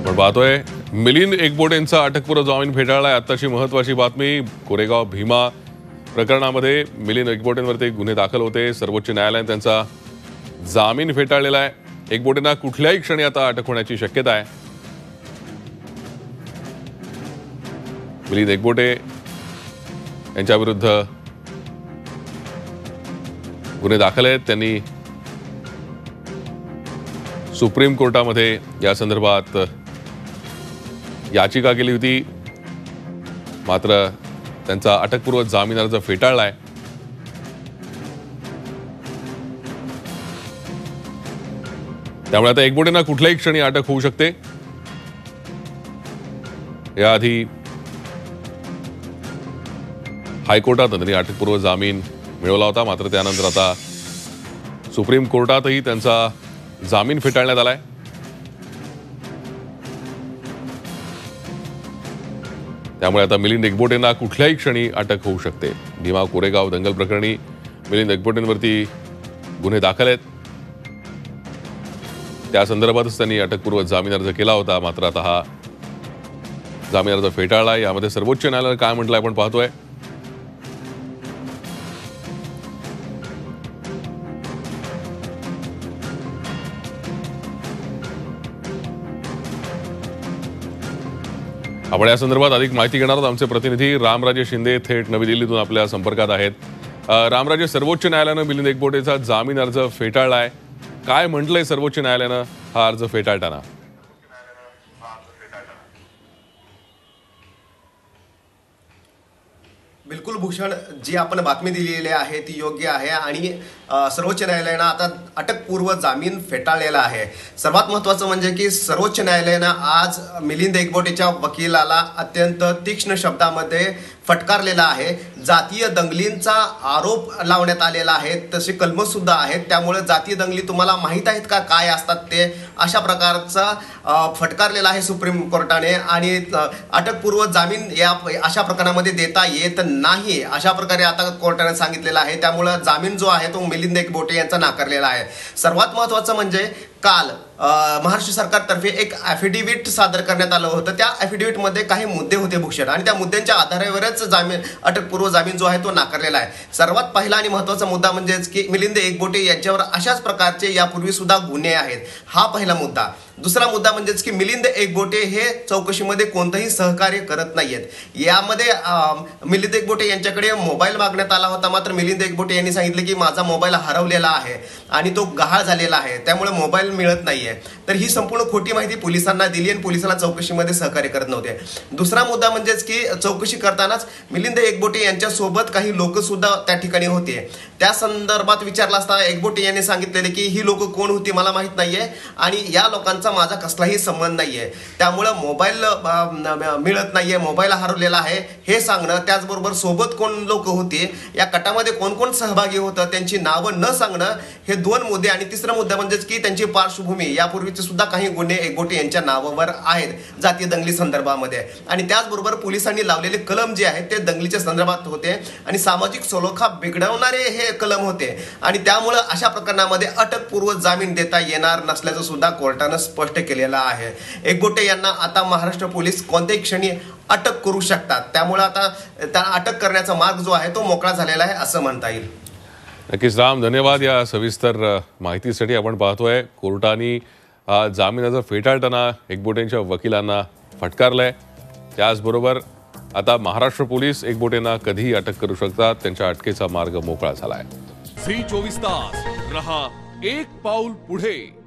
पण पाहतोय मिलिंद एकबोटेंचा अटकपूर्व जामीन फेटाळलाय। आताची महत्त्वाची बातमी, कोरेगाव भीमा प्रकरणामध्ये मिलिंद एकबोटेंवरती गुन्हे दाखल होते। सर्वोच्च न्यायालयाने त्यांचा जामीन फेटाळलेला आहे। एकबोटेंना कुठल्याही क्षणी आता अटक होण्याची शक्यता आहे। मिलिंद एकबोटे यांच्या विरुद्ध गुन्हे दाखल आहेत। त्यांनी सुप्रीम कोर्टामध्ये या संदर्भात याचिका केली होती, मात्र त्यांचा अटकपूर्व जामीन अर्ज फेटाळलाय। त्यामुळे आता एकबोटेंना कुठल्याही क्षणी अटक होऊ शकते। याआधी हायकोर्टात त्यांनी अटकपूर्व जामीन मिळवला होता, मात्र त्यानंतर आता सुप्रीम कोर्टातही त्यांचा जामीन फेटाळण्यात आलाय। त्यामुळे आता मिलिंद एकबोटेंना कुठल्याही क्षणी अटक होऊ शकते। भीमा कोरेगाव दंगल प्रकरणी मिलिंद एकबोटेंवरती गुन्हे दाखल आहेत। त्या संदर्भातच त्यांनी अटकपूर्व जामीन अर्ज केला होता, मात्र आता हा जामीन अर्ज फेटाळला। यामध्ये सर्वोच्च न्यायालयाने काय म्हटलंय आपण पाहतोय। आपण या संदर्भात अधिक माहिती घेणार आहोत। आमचे प्रतिनिधी रामराजे शिंदे थेट नवी दिल्लीतून आपल्या संपर्कात आहेत। रामराजे, सर्वोच्च न्यायालयाने मिलिंद एकबोटेचा जामीन अर्ज फेटाळलाय, काय म्हटलंय सर्वोच्च न्यायालयाने हा अर्ज फेटाळताना? बिलकुल भूषण, जी आपण बातमी दिलेली आहे ती योग्य आहे आणि सर्वोच्च न्यायालयानं आता अटकपूर्व जामीन फेटाळलेला आहे। सर्वात महत्त्वाचं म्हणजे की सर्वोच्च न्यायालयानं आज मिलिंद एकबोटेच्या वकिलाला अत्यंत तीक्ष्ण शब्दामध्ये फटकारलेला आहे। जातीय दंगलींचा आरोप लावण्यात आलेला आहे, तसे कलम सुद्धा आहेत। त्यामुळे जातीय दंगली तुम्हाला माहीत आहेत का काय असतात ते, अशा प्रकारचा फटकारलेला आहे सुप्रीम कोर्टाने। आणि अटकपूर्व जामीन या अशा प्रकरणामध्ये देता येत नाही, अशा प्रकारे आता कोर्टाने सांगितलेलं आहे। त्यामुळे जामीन जो आहे तो मिलिंद एकबोटे यांचा नाकारलेला आहे। सर्वात महत्त्वाचं म्हणजे काल महाराष्ट्र सरकारतर्फे एक ॲफिडेव्हिट सादर करण्यात आलं होतं। त्या ॲफिडेव्हिटमध्ये काही मुद्दे होते भूषण, आणि त्या मुद्द्यांच्या आधारावरच अटकपूर्व जामीन जो आहे तो नाकारलेला आहे। सर्वात पहिला आणि महत्त्वाचा मुद्दा म्हणजेच की मिलिंद एकबोटे यांच्यावर अशाच प्रकारचे यापूर्वी सुद्धा गुन्हे आहेत, हा पहिला मुद्दा। दुसरा मुद्दा म्हणजेच की मिलिंद एकबोटे हे चौकशीमध्ये कोणतंही सहकार्य करत नाहीयेत। यामध्ये मिलिंद एकबोटे यांच्याकडे मोबाईल मागण्यात आला होता, मात्र मिलिंद एकबोटे यांनी सांगितले की माझा मोबाईल हरवलेला आहे आणि तो गहाळ झालेला आहे, त्यामुळे मोबाईल मिळत नाहीये। तर ही संपूर्ण खोटी माहिती पोलिसांना दिली आणि पोलिसांना चौकशीमध्ये सहकार्य करत नव्हते। दुसरा मुद्दा म्हणजेच की चौकशी करतानाच मिलिंद एकबोटे यांच्या सोबत काही लोक सुद्धा त्या ठिकाणी होते। त्या संदर्भात विचारला असता एकबोटे यांनी सांगितलेले की ही लोक कोण होती मला माहित नाहीये आणि या लोकांचा माझा कसलाही संबंध नाहीये, त्यामुळे मोबाईल मिळत नाहीये, मोबाईल हरवलेला आहे हे सांगणं, त्याचबरोबर सोबत कोण लोक होते, या कटामध्ये कोण कोण सहभागी होतं त्यांची नावं न सांगणं, हे दोन मुद्दे। आणि तिसरा मुद्दा म्हणजेच की त्यांची पार्श्वभूमी, यापूर्वीचे सुद्धा काही गुन्हे एकबोटे यांच्या नावावर आहेत जातीय दंगली संदर्भामध्ये। आणि त्याचबरोबर पोलिसांनी लावलेले कलम जे आहेत ते दंगलीच्या संदर्भात होते आणि सामाजिक सलोखा बिघडवणारे हे कलम होते। आणि त्यामुळे अशा प्रकरणामध्ये अटकपूर्व जामीन देता येणार नसल्याचं सुद्धा कोर्टानं स्पष्ट केलेलं आहे। एकबोटे यांना आता महाराष्ट्र पोलीस कोणत्याही क्षणी अटक करू शकतात, त्यामुळे आता त्या अटक करण्याचा मार्ग जो आहे तो मोकळा झालेला आहे असं म्हणता येईल। नक्कीच राम, धन्यवाद या सविस्तर माहितीसाठी। आपण पाहतोय कोर्टाने जामीन अर्ज फेटाळताना एकबोटेंच्या वकिलांना फटकारलंय। त्याचबरोबर आता महाराष्ट्र पोलीस एकबोटेंना कधीही अटक करू शकतात, त्यांच्या अटकेचा मार्ग मोकळा झालाय। झी 24 तास रहा एक पाऊल पुढे।